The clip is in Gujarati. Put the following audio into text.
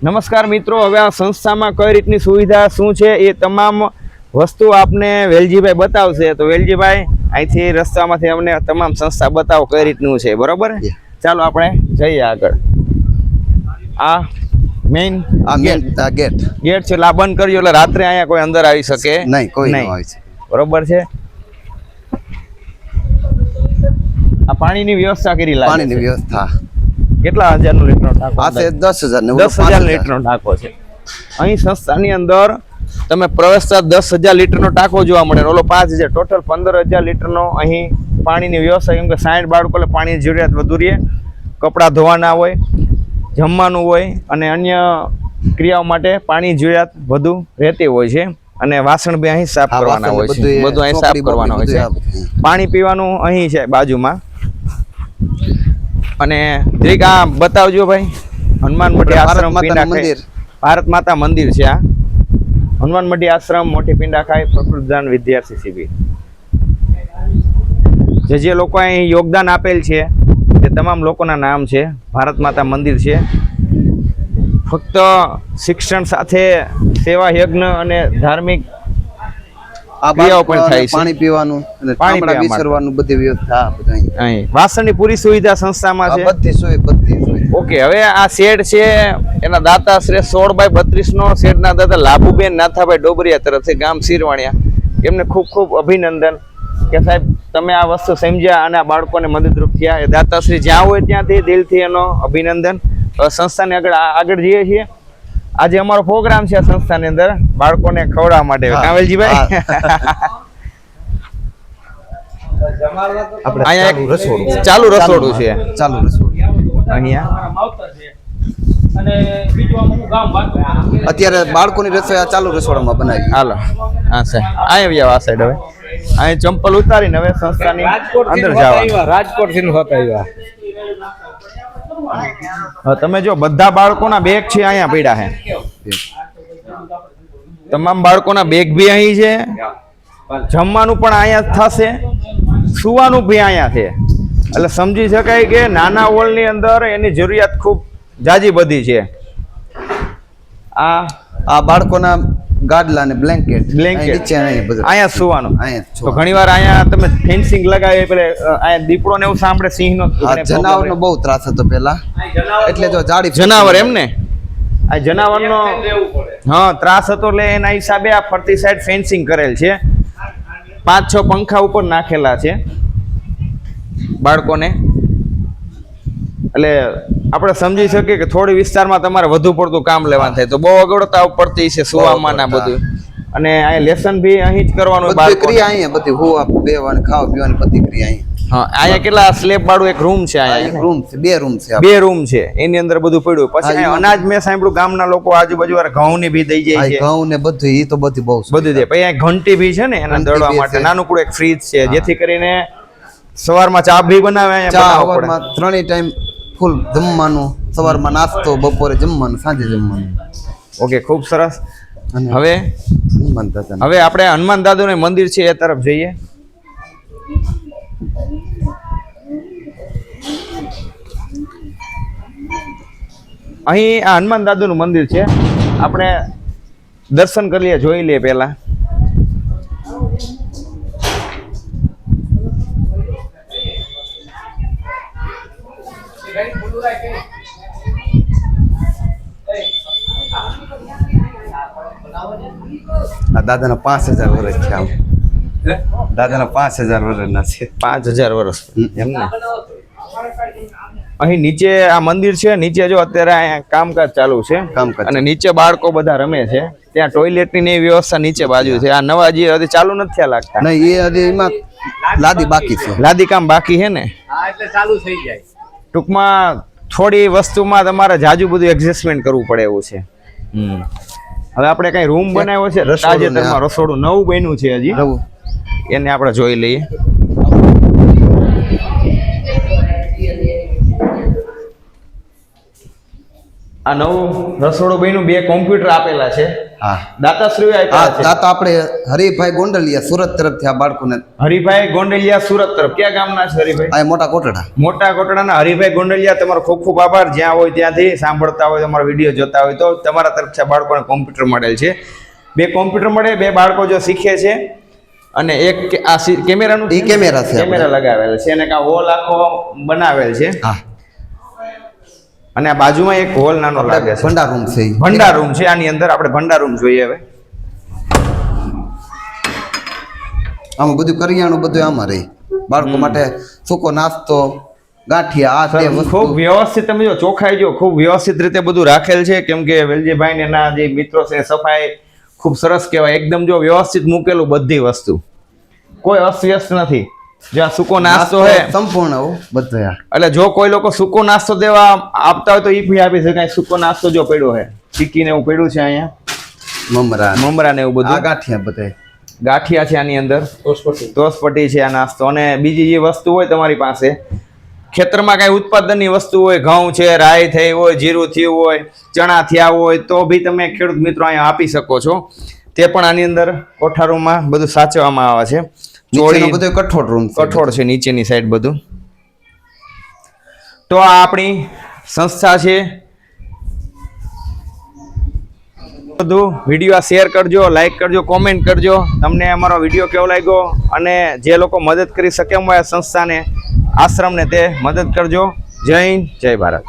નમસ્કાર મિત્રો, હવે આ સંસ્થામાં કઈ રીતની સુવિધા શું છે એ તમામ વસ્તુ આપને વેલજીભાઈ બતાવશે. તો વેલજીભાઈ, અહીંથી રસ્તામાંથી અમને તમામ સંસ્થા બતાવો કઈ રીતનું છે, બરોબર? ચાલો આપણે જઈએ આગળ. આ મેઇન ગેટ છે, એટલે આ બંધ કર્યો એટલે રાત્રે અહીંયા કોઈ અંદર આવી શકે નહીં, કોઈ નહીં આવી શકે, બરોબર છે. આ પાણીની વ્યવસ્થા કરી લાગે. પાણીની વ્યવસ્થા કેટલા હજારનો લીટરનો ટાંકો? આ છે 10,000 10,000 લીટરનો ટાંકો છે. અહીં સંસ્થાની અંદર તમે પ્રવેશતા 10,000 લીટરનો ટાંકો જોવા મળે, ઓલો 5,000, ટોટલ 15,000 લીટરનો અહીં પાણીની વ્યવસ્થા. કેમ કે 60 બાળકોને પાણીની જરૂરિયાત વધુ રહે, કપડાં ધોવાના હોય, જમવાનું હોય અને અન્ય ક્રિયાઓ માટે પાણીની જરૂરિયાત વધુ રહેતી હોય છે. અને વાસણ બી અહીં સાફ કરવાના હોય છે, બધું અહીં સાફ કરવાનું હોય છે. પાણી પીવાનું અહીં છે બાજુમાં. અને જરીક આ બતાવજો ભાઈ, હનુમાન મઢી આશ્રમ મંદિર, ભારત માતા મંદિર છે. આ હનુમાન મઢી આશ્રમ, મોટી પિંડાખાઈ, પ્રકૃતિદાન વિદ્યાર્થી શિબિર. જે લોકો અહીં યોગદાન આપેલ છે તે તમામ લોકોના નામ છે. ભારત માતા મંદિર છે. ફક્ત શિક્ષણ સાથે સેવા યજ્ઞ અને ધાર્મિક ક્રિયાઓ પણ થાય છે. પાણી પીવાનું અને પાણી વિસરવાનું બધી વ્યવસ્થા અહીં વાસણની પૂરી સુવિધા સંસ્થામાં છે. બધી સુવિધા. ઓકે, હવે આ શેડ છે એના દાતા શ્રી 16x32 નો શેડના દાતા લાભુબેન નાથાભાઈ ડોબરિયા તરફથી, ગામ સિરવાણિયા. એમને ખૂબ ખૂબ અભિનંદન કે સાહેબ તમે આ વસ્તુ સમજ્યા અને આ બાળકોને મદદરૂપ થયા. એ દાતાશ્રી જ્યાં હોય ત્યાંથી દિલથી એનો અભિનંદન. સંસ્થાને આગળ જઈએ છીએ. આજે અમારો પ્રોગ્રામ છે આ સંસ્થાની અંદર બાળકોને ખવડાવવા માટે. કાવેલજીભાઈ, અહીંયા એક ચાલુ રસોડું છે. અત્યારે બાળકોની રસોઈ આ ચાલુ રસોડામાં બનાવી. હાલો, હા સાહેબ, અહીંયા આ સાઈડ. હવે અહીં ચંપલ ઉતારીને હવે સંસ્થાની અંદર જવા. રાજકોટ થી આવ્યા. તમે જો બધા બાળકોના બેગ છે અહીંયા પડ્યા છે. તમામ બાળકોના બેગ બી અહીં છે. જમવાનું પણ અહીંયા થશે, સુવાનું બી અહીંયા છે. એટલે સમજી શકાય કે નાના હોલની અંદર એની જરૂરિયાત ખૂબ જાજી બધી છે. આ બાળકોના ગાદલા ને બ્લેન્કેટ અહીંયા સુવાનું. તો ઘણી વાર અહીંયા તમે ફેન્સિંગ લગાવી, એટલે અહીંયા દીપડો ને એવું સાંભળે, સિંહ નો, જનાવર નો બહુ ત્રાસ હતો પેલા, એટલે જો જાડી જનાવર એમ ને આ જનાવર નો ત્રાસ હતો, એટલે એના હિસાબે આ ફરતી સાઈડ ફેન્સિંગ કરેલ છે. 5-6 પંખા ઉપર નાખેલા છે બાળકોને. એટલે આપણે સમજી શકીએ કે થોડી વિસ્તારમાં તમારે વધુ પડતું કામ લેવાનું થાય તો બહુ અગવડતા પડતી છે સુવામાં ના બધું. અને અહીં લેસન બી અહીં જ કરવાનું. ક્રિયા અહીંયા બધી હોવા બેવાની ખાવા પીવાની બધી ક્રિયા અહીંયા. હા, અહીંયા કેટલા સ્લેબ વાળું એક રૂમ છે. અહીંયા રૂમ છે, 2 રૂમ છે. 2 રૂમ છે, એની અંદર બધું પડ્યું. પછી અનાજ મેં સાંભળ્યું ગામના લોકો આજુબાજુ વાળા ઘઉં ની બી દઈ જાય છે. ઘઉં ને બધું એ તો બધી બહુ બધું દે. પછી અહીંયા ઘંટી બી છે ને એના દળવા માટે નાનું એક ફ્રીજ છે, જેથી કરીને સવારમાં ચા બી બનાવે. સવારમાં 3 ટાઈમ ફૂલ જમવાનું, સવારમાં નાસ્તો, બપોરે જમવાનું, સાંજે જમવાનું. ઓકે, ખૂબ સરસ. હવે આપણે હનુમાન દાદાનું મંદિર છે એ તરફ જઈએ. અહીં આ હનુમાન દાદાનું મંદિર છે. આપણે દર્શન કરી લઈએ, જોઈ લઈએ પહેલા. દાદાના 5,000 વર્ષ છે. આમ દાદાના 5,000 વર્ષના છે. 5,000 વર્ષ એમ ને. અહીં નીચે આ મંદિર છે, નીચે જો અત્યારે અહીંયા કામકાજ ચાલુ છે. અને નીચે બાળકો બધા રમે છે. ત્યાં ટોયલેટની ને વ્યવસ્થા નીચે બાજુ છે. આ નવા જે હજી ચાલુ નથી થયા લાગતા. નહીં, એમાં લાદી બાકી છે. લાદી કામ બાકી છે ને, એટલે ચાલુ થઈ જાય. ટૂંકમાં થોડી વસ્તુમાં તમારે જાજુ બધું એડજસ્ટમેન્ટ કરવું પડે એવું છે. હવે આપણે કઈ રૂમ બનાવ્યો છે તાજેતરમાં, રસોડું નવું બન્યું છે હજી, એને આપણે જોઈ લઈએ. આ નવું રસોડું બન્યું, 2 કોમ્પ્યુટર આપેલા છે, હા દાતાશ્રી આ આપ્યા છે. દાતા આપણે હરિભાઈ ગોંડલિયા સુરત તરફથી આ બાળકોને હરિભાઈ ગોંડલિયા સુરત તરફ. ક્યાં ગામના છે હરિભાઈ? આ મોટા કોટડા. મોટા કોટડાના હરિભાઈ ગોંડલિયા, તમારો ખૂબ ખૂબ આભાર. જ્યાં હોય ત્યાંથી સાંભળતા હોય, તમારો વિડીયો જોતા હોય તો તમારા તરફથી આ બાળકોને કોમ્પ્યુટર મળેલ છે. 2 કોમ્પ્યુટર મળે, 2 બાળકો જો શીખે છે. અને એક આ કેમેરાનું ઈ કેમેરા છે કેમેરા લગાવેલ છે અને આ હોલ આખો બનાવેલ છે. હા અને આ બાજુમાં એક હોલ નાનો લાગે છે, ભંડાર રૂમ છે ઈ. ભંડાર રૂમ છે. આની અંદર આપણે ભંડાર રૂમ જોઈએ હવે. આમાં બધું કરિયાણું બધું આમાં રહી બાળકો માટે સૂકો નાસ્તો ગાંઠિયા આ તે વસ્તુ ખૂબ વ્યવસ્થિત, તમે જો ચોખ્ખાઈ જો ખૂબ વ્યવસ્થિત રીતે બધું રાખેલ છે. કેમ કે વેલજીભાઈ ને એના જે મિત્રો છે, સફાઈ ખૂબ સરસ કહેવાય. એકદમ જો વ્યવસ્થિત મૂકેલું બધી વસ્તુ, કોઈ અસ્વ્યસ્ત નથી. જ્યાં સૂકો નાસ્તો હે સંપૂર્ણ બધું. એટલે જો કોઈ લોકો સૂકો નાસ્તો દેવા આપતા હોય તો ઈ બી આપી શકાય. સૂકો નાસ્તો જો પડ્યો છે, ચીકી ને એવું પડ્યું છે અહીંયા, મમરા મમરા ને એવું આ બધું, ગાંઠિયા બધા ગાંઠિયા છે આની અંદર, તોસપટ્ટી છે આ નાસ્તો. અને બીજી જે વસ્તુ હોય તમારી પાસે ખેતરમાં કાંઈ ઉત્પાદનની વસ્તુ હોય, ઘઉં છે, રાઈ થઈ હોય, જીરું થયું હોય, ચણા થયા હોય તો બી તમે ખેડૂત મિત્રો અહીંયા આપી શકો છો. તે પણ આની અંદર કોઠારૂમમાં બધું સાચવવામાં આવે છે. નીચેનો બધો કઠોળ રૂમ છે. કઠોળ છે નીચેની સાઈડ બધું. તો આ આપણી સંસ્થા છે. બધું વિડીયો શેર કરજો, લાઈક કરજો, કોમેન્ટ કરજો. તમને અમારો વિડીયો કેવો લાગ્યો અને જે લોકો મદદ કરી શકે એમ હોય આ સંસ્થાને, આશ્રમને, તે મદદ કરજો. જય હિન્દ, જય ભારત.